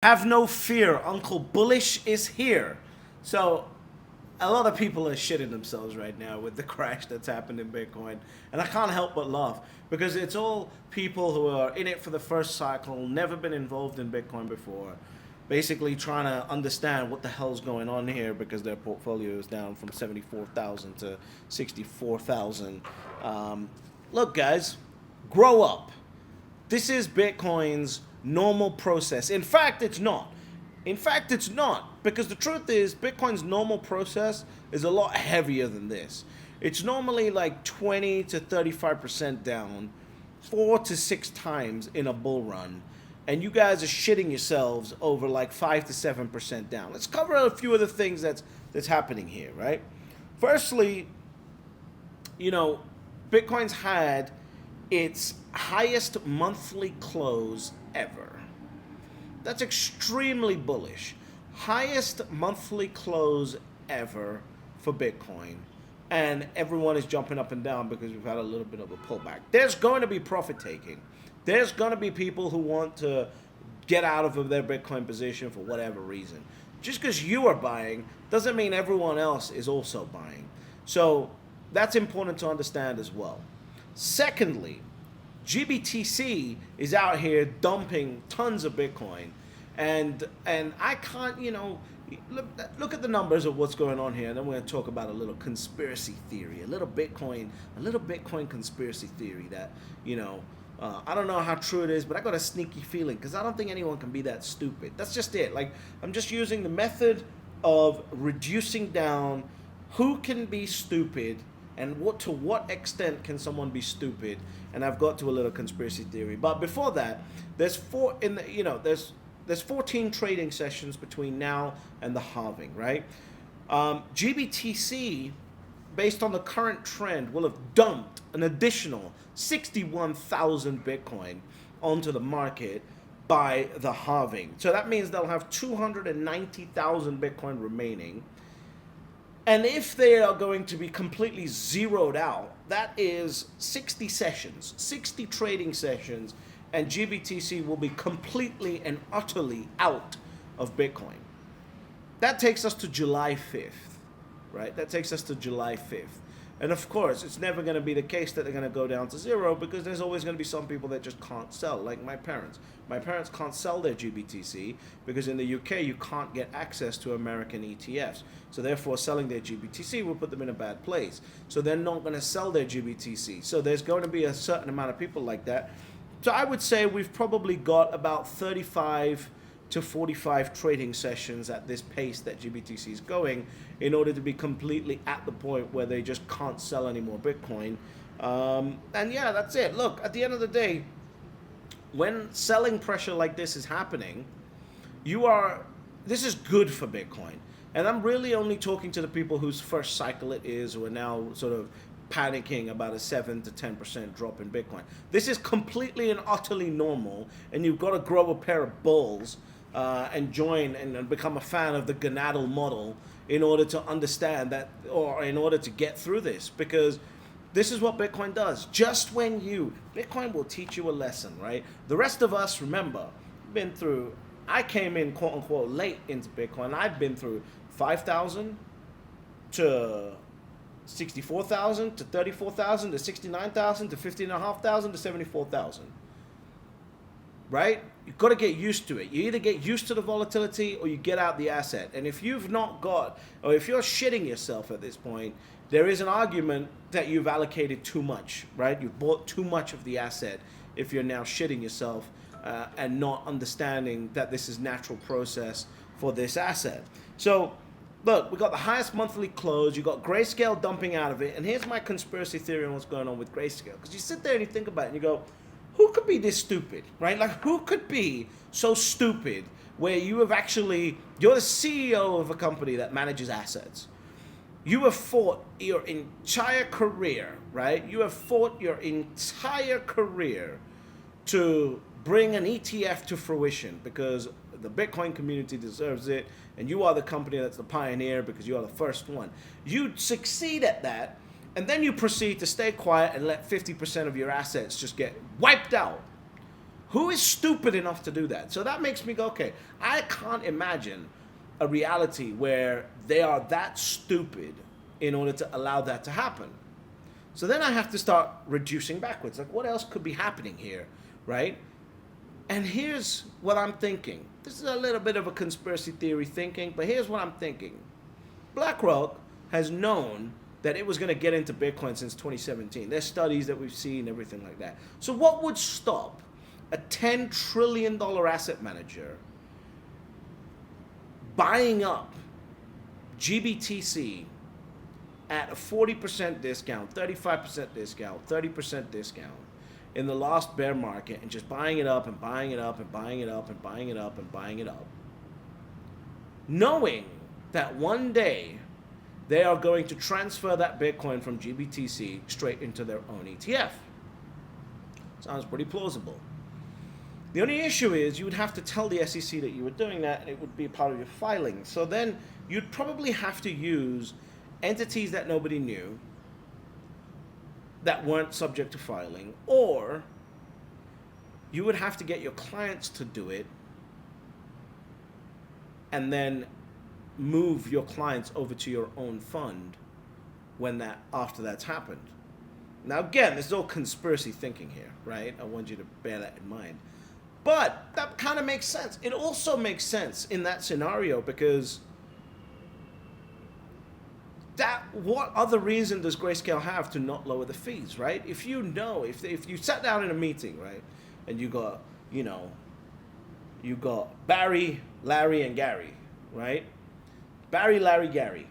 Have no fear, Uncle Bullish is here. So, a lot of people are shitting themselves right now with the crash that's happened in Bitcoin. And I can't help but laugh because it's all people who are in it for the first cycle, never been involved in Bitcoin before, basically trying to understand what the hell's going on here because their portfolio is down from 74,000 to 64,000. Look, guys, grow up. This is Bitcoin's normal process. In fact, it's not. In fact, it's not. Because the truth is, Bitcoin's normal process is a lot heavier than this. It's normally like 20 to 35% down, 4 to 6 times in a bull run. And you guys are shitting yourselves over like 5 to 7% down. Let's cover a few of the things that's happening here, right? Firstly, Bitcoin's had its highest monthly close ever. That's extremely bullish. Highest monthly close ever for Bitcoin. And everyone is jumping up and down because we've had a little bit of a pullback. There's going to be profit taking. There's going to be people who want to get out of their Bitcoin position for whatever reason. Just because you are buying doesn't mean everyone else is also buying. So that's important to understand as well. Secondly, GBTC is out here dumping tons of Bitcoin, and I can't, look at the numbers of what's going on here, and then we're going to talk about a little conspiracy theory, a little Bitcoin conspiracy theory that, I don't know how true it is, but I got a sneaky feeling because I don't think anyone can be that stupid. That's just it. Like, I'm just using the method of reducing down who can be stupid and to what extent can someone be stupid, and I've got to a little conspiracy theory. But before that, there's 14 trading sessions between now and the halving, right? GBTC, based on the current trend, will have dumped an additional 61,000 Bitcoin onto the market by the halving. So that means they'll have 290,000 Bitcoin remaining. And if they are going to be completely zeroed out, that is 60 sessions, 60 trading sessions, and GBTC will be completely and utterly out of Bitcoin. That takes us to July 5th, right? That takes us to July 5th. And of course, it's never going to be the case that they're going to go down to zero because there's always going to be some people that just can't sell, like my parents. My parents can't sell their GBTC because in the UK you can't get access to American ETFs. So therefore, selling their GBTC will put them in a bad place. So they're not going to sell their GBTC. So there's going to be a certain amount of people like that. So I would say we've probably got about 35 to 45 trading sessions at this pace that GBTC is going in order to be completely at the point where they just can't sell any more Bitcoin. And yeah, that's it. Look, at the end of the day, when selling pressure like this is happening, this is good for Bitcoin. And I'm really only talking to the people whose first cycle it is who are now sort of panicking about a 7 to 10% drop in Bitcoin. This is completely and utterly normal, and you've got to grow a pair of balls and join and become a fan of the gonadal model in order to understand that, or in order to get through this, because this is what Bitcoin does. Just when Bitcoin will teach you a lesson, right? The rest of us, remember, I came in quote unquote late into Bitcoin. I've been through 5,000 to 64,000 to 34,000 to 69,000 to 15,500 to 74,000. Right? You've got to get used to it. You either get used to the volatility or you get out the asset. And if you've not got, or if you're shitting yourself at this point, there is an argument that you've allocated too much, right? You've bought too much of the asset if you're now shitting yourself and not understanding that this is natural process for this asset. So look, we got the highest monthly close. You got Grayscale dumping out of it. And here's my conspiracy theory on what's going on with Grayscale. Because you sit there and you think about it and you go, who could be this stupid, right? Like, who could be so stupid where you're the CEO of a company that manages assets. You have fought your entire career, right? You have fought your entire career to bring an ETF to fruition because the Bitcoin community deserves it, and you are the company that's the pioneer because you are the first one. You succeed at that, and then you proceed to stay quiet and let 50% of your assets just get wiped out. Who is stupid enough to do that? So that makes me go, okay, I can't imagine a reality where they are that stupid in order to allow that to happen. So then I have to start reducing backwards. Like, what else could be happening here, right? And here's what I'm thinking. This is a little bit of a conspiracy theory thinking, but here's what I'm thinking. BlackRock has known that it was going to get into Bitcoin since 2017. There's studies that we've seen, everything like that. So what would stop a $10 trillion asset manager buying up GBTC at a 40% discount, 35% discount, 30% discount in the last bear market, and just buying it up and buying it up and buying it up and buying it up and buying it up, knowing that one day they are going to transfer that Bitcoin from GBTC straight into their own ETF? Sounds pretty plausible. The only issue is you would have to tell the SEC that you were doing that, and it would be part of your filing. So then you'd probably have to use entities that nobody knew, that weren't subject to filing, or you would have to get your clients to do it and then move your clients over to your own fund after that's happened. Now again, this is all conspiracy thinking here, right? I want you to bear that in mind. But that kind of makes sense. It also makes sense in that scenario because what other reason does Grayscale have to not lower the fees, right? If you know, if you sat down in a meeting, right, and you got Barry, Larry, and Gary, right? Barry, Larry, Gary,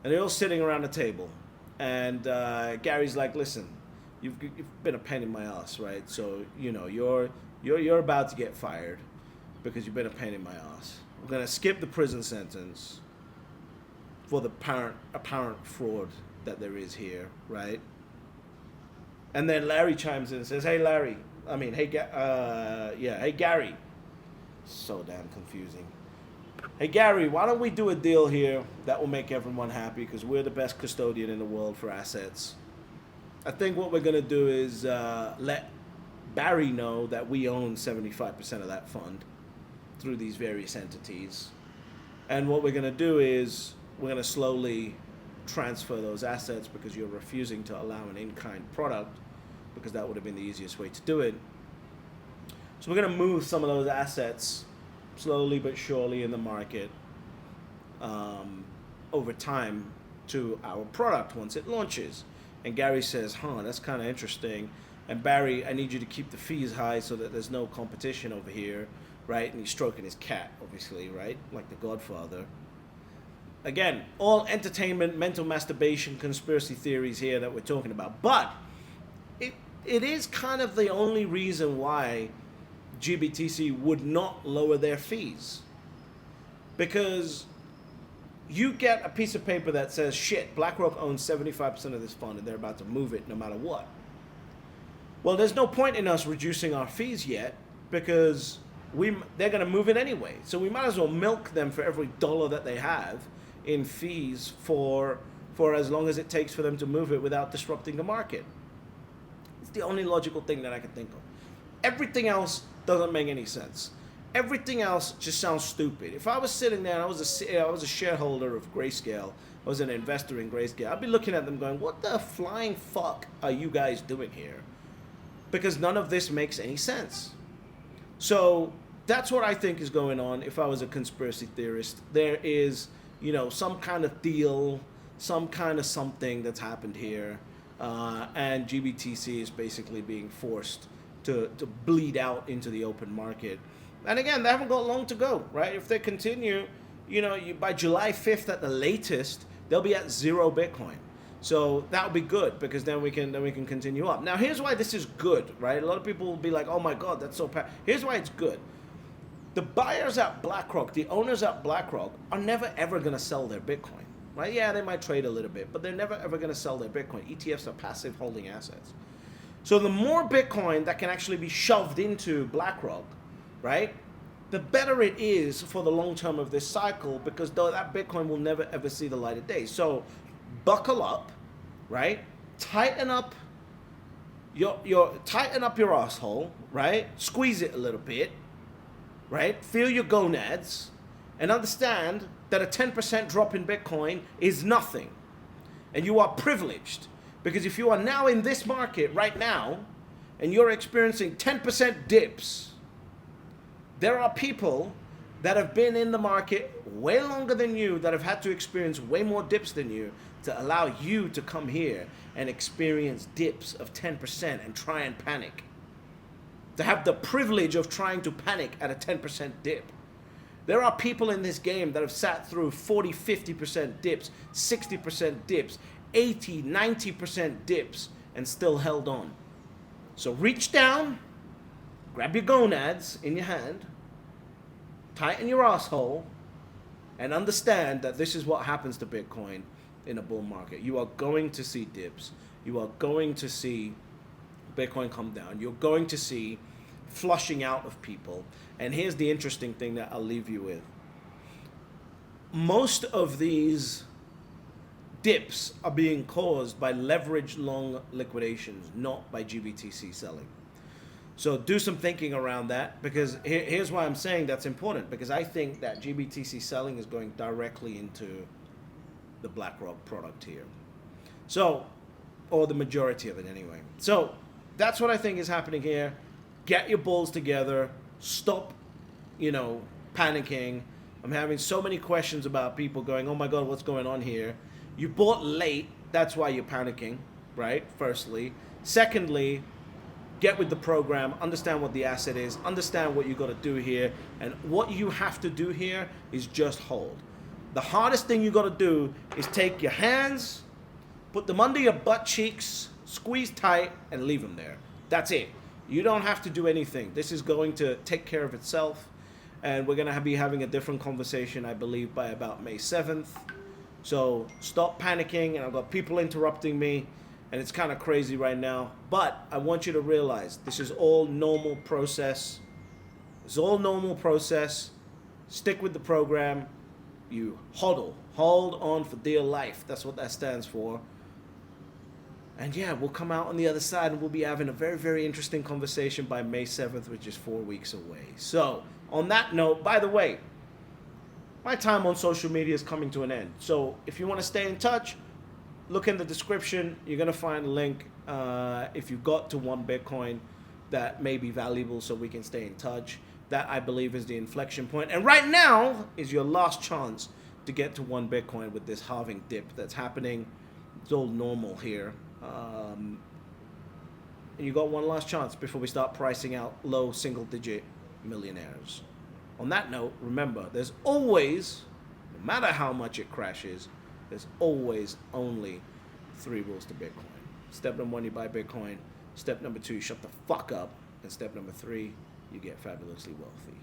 and they're all sitting around the table, and Gary's like, "Listen, you've been a pain in my ass, right? So you're about to get fired because you've been a pain in my ass. We're gonna skip the prison sentence for the apparent fraud that there is here, right?" And then Larry chimes in and says, "Hey Gary." So damn confusing. "Hey Gary, why don't we do a deal here that will make everyone happy because we're the best custodian in the world for assets. I think what we're gonna do is let Barry know that we own 75% of that fund through these various entities. And what we're gonna do is we're going to slowly transfer those assets because you're refusing to allow an in-kind product because that would have been the easiest way to do it. So we're going to move some of those assets slowly but surely in the market over time to our product once it launches." And Gary says, "That's kind of interesting. And Barry, I need you to keep the fees high so that there's no competition over here," right? And he's stroking his cat, obviously, right? Like the Godfather. Again, all entertainment, mental masturbation, conspiracy theories here that we're talking about. But it is kind of the only reason why GBTC would not lower their fees. Because you get a piece of paper that says, shit, BlackRock owns 75% of this fund and they're about to move it no matter what. Well, there's no point in us reducing our fees yet because they're going to move it anyway. So we might as well milk them for every dollar that they have in fees for as long as it takes for them to move it without disrupting the market. It's the only logical thing that I can think of. Everything else doesn't make any sense. Everything else just sounds stupid. If I was sitting there and I was a shareholder of Grayscale, I was an investor in Grayscale, I'd be looking at them going, what the flying fuck are you guys doing here? Because none of this makes any sense. So that's what I think is going on if I was a conspiracy theorist. There is some kind of deal, some kind of something that's happened here, and GBTC is basically being forced to bleed out into the open market. And again, they haven't got long to go, right? If they continue, by July 5th at the latest, they'll be at 0 Bitcoin. So that'll be good because then we can continue up. Now, here's why this is good, right? A lot of people will be like, oh my God, that's so bad. Here's why it's good. The buyers at BlackRock, the owners at BlackRock are never ever going to sell their Bitcoin, right? Yeah, they might trade a little bit, but they're never ever going to sell their Bitcoin. ETFs are passive holding assets. So the more Bitcoin that can actually be shoved into BlackRock, right, the better it is for the long term of this cycle because that Bitcoin will never ever see the light of day. So buckle up, right? Tighten up You're tighten up your asshole, right? Squeeze it a little bit, right? Feel your gonads, and understand that a 10% drop in Bitcoin is nothing. And you are privileged, because if you are now in this market right now and you're experiencing 10% dips, there are people that have been in the market way longer than you, that have had to experience way more dips than you, to allow you to come here and experience dips of 10% and try and panic. To have the privilege of trying to panic at a 10% dip. There are people in this game that have sat through 40, 50% dips, 60% dips, 80, 90% dips, and still held on. So reach down, grab your gonads in your hand, tighten your asshole, and understand that this is what happens to Bitcoin in a bull market. You are going to see dips. You are going to see Bitcoin come down. You're going to see flushing out of people. And here's the interesting thing that I'll leave you with. Most of these dips are being caused by leverage long liquidations, not by GBTC selling. So do some thinking around that, because here's why I'm saying that's important, because I think that GBTC selling is going directly into the BlackRock product here. So, or the majority of it anyway. So that's what I think is happening here. Get your balls together. Stop, panicking. I'm having so many questions about people going, oh my God, what's going on here? You bought late. That's why you're panicking, right? Firstly. Secondly, get with the program, understand what the asset is, understand what you got to do here, and what you have to do here is just hold. The hardest thing you got to do is take your hands, put them under your butt cheeks, squeeze tight, and leave them there. That's it. You don't have to do anything. This is going to take care of itself, and we're going to be having a different conversation, I believe, by about May 7th. So stop panicking, and I've got people interrupting me, and it's kind of crazy right now. But I want you to realize this is all normal process. It's all normal process. Stick with the program. You hodl. Hold on for dear life. That's what that stands for. And yeah, we'll come out on the other side, and we'll be having a very, very interesting conversation by May 7th, which is 4 weeks away. So on that note, by the way, my time on social media is coming to an end. So if you want to stay in touch, look in the description. You're going to find a link if you got to 1 Bitcoin that may be valuable, so we can stay in touch. That, I believe, is the inflection point. And right now is your last chance to get to 1 Bitcoin with this halving dip that's happening. It's all normal here. And you got one last chance before we start pricing out low single-digit millionaires. On that note, remember, there's always, no matter how much it crashes, there's always only 3 rules to Bitcoin. Step number 1, you buy Bitcoin. Step number 2, you shut the fuck up. And step number 3, you get fabulously wealthy.